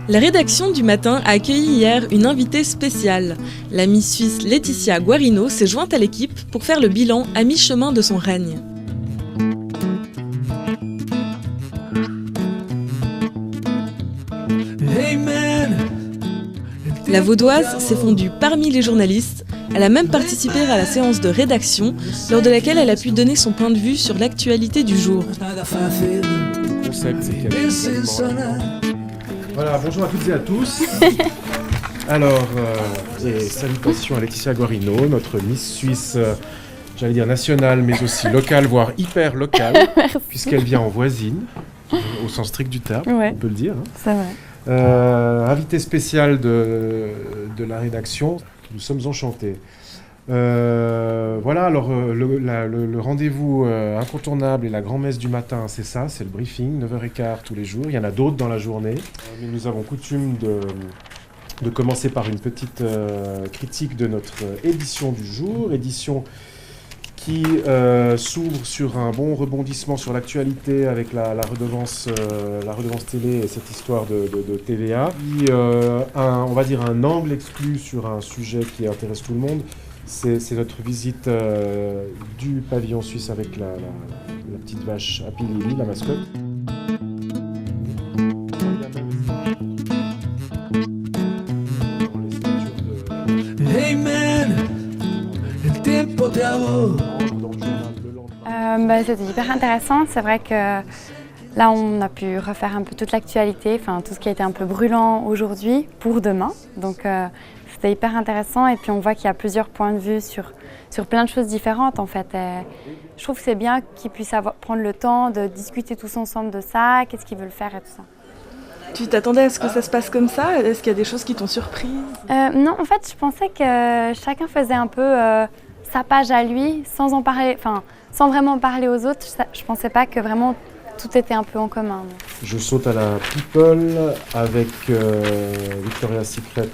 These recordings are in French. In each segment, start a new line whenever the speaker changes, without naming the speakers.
La rédaction du Matin a accueilli hier une invitée spéciale. La Miss Suisse Laetitia Guarino s'est jointe à l'équipe pour faire le bilan à mi-chemin de son règne. La Vaudoise s'est fondue parmi les journalistes. Elle a même participé à la séance de rédaction, lors de laquelle elle a pu donner son point de vue sur l'actualité du jour.
Voilà, bonjour à toutes et à tous. Alors, et salutations à Laetitia Guarino, notre Miss Suisse, j'allais dire nationale, mais aussi locale, voire hyper locale, puisqu'elle vient en voisine, au sens strict du terme, on peut le dire. Hein.
C'est vrai.
Invité spécial de la rédaction, nous sommes enchantés. Voilà, alors le rendez-vous incontournable et la grand-messe du matin, c'est ça, c'est le briefing, 9h15 tous les jours. Il y en a d'autres dans la journée. Mais nous avons coutume de commencer par une petite critique de notre édition du jour, édition qui s'ouvre sur un bon rebondissement sur l'actualité avec la redevance télé et cette histoire de TVA. Puis, on va dire un angle exclu sur un sujet qui intéresse tout le monde. C'est notre visite du pavillon suisse avec la petite vache Happy Lily, la mascotte.
Hey man, el tiempo te amo.
C'était hyper intéressant. C'est vrai que là, on a pu refaire un peu toute l'actualité, enfin tout ce qui a été un peu brûlant aujourd'hui pour demain. Donc c'était hyper intéressant et puis on voit qu'il y a plusieurs points de vue sur plein de choses différentes en fait. Et je trouve que c'est bien qu'ils puissent prendre le temps de discuter tous ensemble de ça, qu'est-ce qu'ils veulent faire et tout ça.
Tu t'attendais à ce que ça se passe comme ça ? Est-ce qu'il y a des choses qui t'ont surprise ?
Non, en fait, je pensais que chacun faisait un peu sa page à lui, sans en parler, enfin, sans vraiment parler aux autres. Je pensais pas que vraiment tout était un peu en commun.
Je saute à la People avec Victoria's Secret.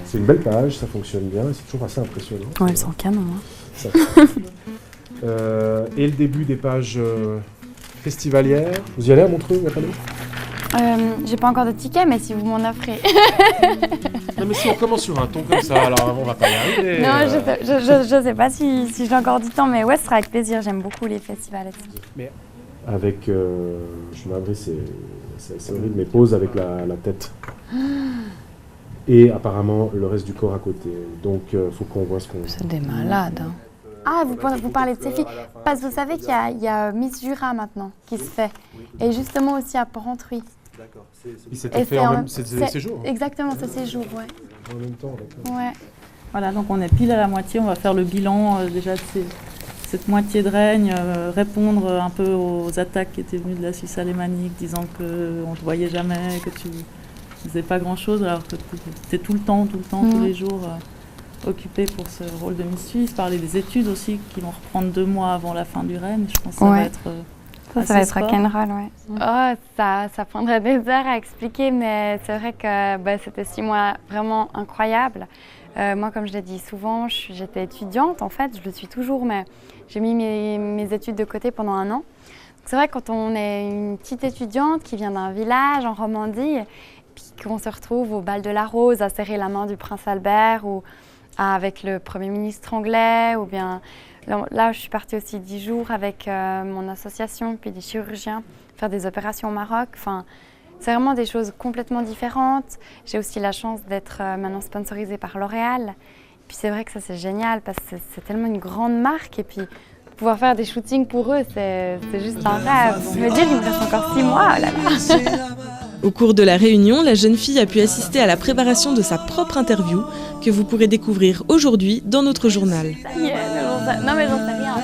C'est une belle page, ça fonctionne bien et c'est toujours assez impressionnant.
Ouais, elles sont canon. Hein.
Et le début des pages festivalières. Vous y allez à Montreux, il n'y a pas d'eau ?
J'ai pas encore de ticket, mais si vous m'en offrez.
Non, mais si on commence sur un ton comme ça, alors on va pas y arriver.
Non, je sais pas si j'ai encore du temps, mais ouais, ce sera avec plaisir. J'aime beaucoup les festivals et tout.
Mais avec, je suis navré, c'est horrible, mais pose avec la tête. Et apparemment le reste du corps à côté. Donc faut qu'on voit ce qu'on...
C'est des malades. Hein. Ah, vous parlez de ces filles. Parce que vous savez qu'il y a Miss Jura maintenant qui se fait. Et justement aussi à Porrentruy.
D'accord. C'était fait en même séjour.
Exactement, c'est séjour, ouais.
En même temps, d'accord.
Ouais.
Voilà, donc on est pile à la moitié. On va faire le bilan déjà de cette moitié de règne, répondre un peu aux attaques qui étaient venues de la Suisse alémanique, disant qu'on ne te voyait jamais, que tu ne faisais pas grand-chose, alors que tu étais tout le temps, tous les jours occupée pour ce rôle de Miss Suisse. Parler des études aussi, qui vont reprendre 2 mois avant la fin du règne. Je pense que ça va être...
Ça va être rock'n'roll, ouais. Oh, ça prendrait des heures à expliquer, mais c'est vrai que c'était 6 mois vraiment incroyables. Moi, comme je l'ai dit souvent, j'étais étudiante, en fait, je le suis toujours, mais j'ai mis mes études de côté pendant 1 an. C'est vrai, quand on est une petite étudiante qui vient d'un village en Romandie, puis qu'on se retrouve au bal de la Rose à serrer la main du prince Albert ou avec le Premier ministre anglais, ou bien... Là, je suis partie aussi 10 jours avec mon association, puis des chirurgiens, faire des opérations au Maroc. Enfin, c'est vraiment des choses complètement différentes. J'ai aussi la chance d'être maintenant sponsorisée par L'Oréal. Puis c'est vrai que ça, c'est génial parce que c'est tellement une grande marque. Et puis, pouvoir faire des shootings pour eux, c'est juste un rêve. Je veux dire, il me reste encore 6 mois, oh là là.
Au cours de la réunion, la jeune fille a pu assister à la préparation de sa propre interview que vous pourrez découvrir aujourd'hui dans notre journal.
Non mais j'en sais rien.